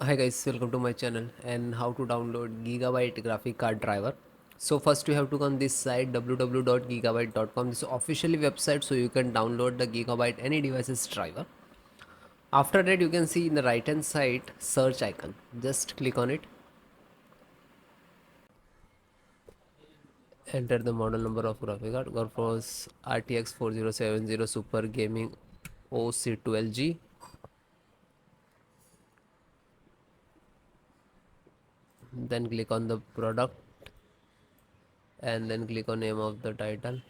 Hi guys, welcome to my channel and how to download Gigabyte graphic card driver. So first you have to go on this site www.gigabyte.com. This is officially website, so you can download the Gigabyte any devices driver. After that you can see in the right hand side search icon. Just click on it. Enter the model number of graphic card. GeForce RTX 4070 Super Gaming OC12G. Then click on the product and then click on name of the title.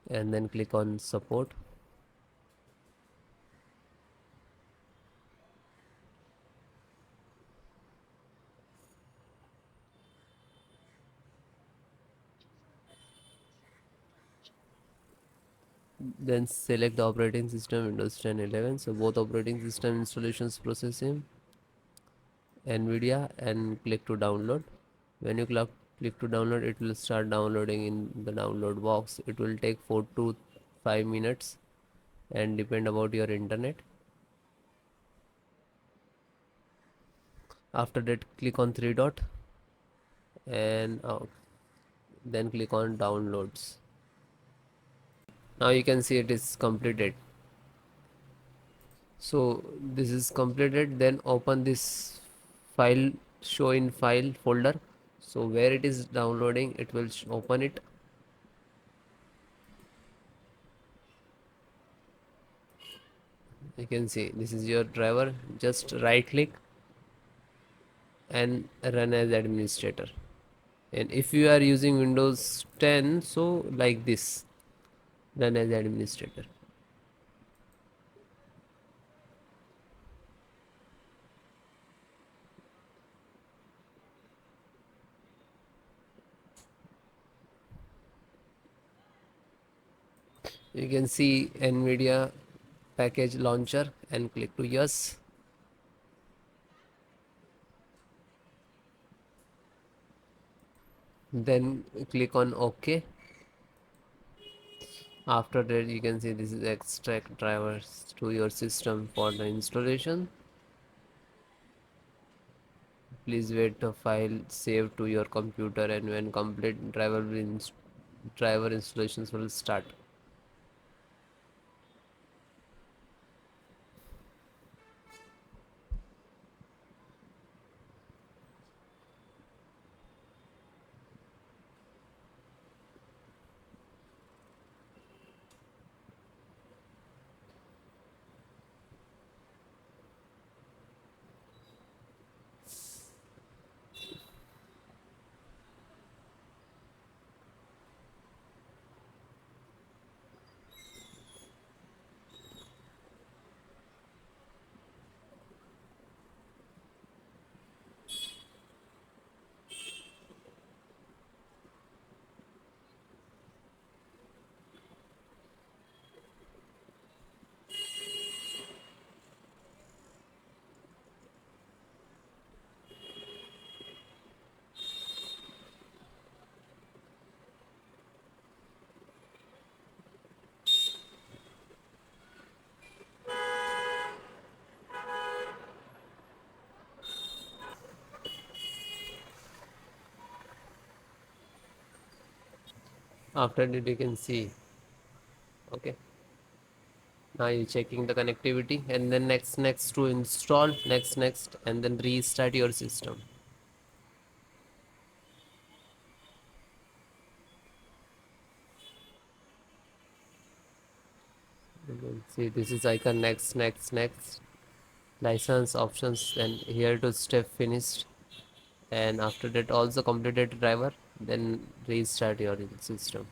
And then click on support. Then select the operating system Windows 10 11. So both operating system installations processing NVIDIA and click to download. When you click to download, it will start downloading in the download box. It will take 4 to 5 minutes and depend about your internet. After that click on three dot and then click on downloads. Now you can see it is completed. So this is completed. Then open this file, show in file folder. So where it is downloading, it will open it. You can see this is your driver. Just right click and run as administrator. And if you are using Windows 10, so like this, run as administrator. You can see NVIDIA package launcher and click to yes. Then click on OK. After that you can see this is extract drivers to your system for the installation. Please wait the file save to your computer, and when complete driver installations will start. After that you can see, okay, now you're checking the connectivity, and then next to install, next and then restart your system. You can see this is icon next license options, and here to step finished. And after that also completed driver, then restart your system.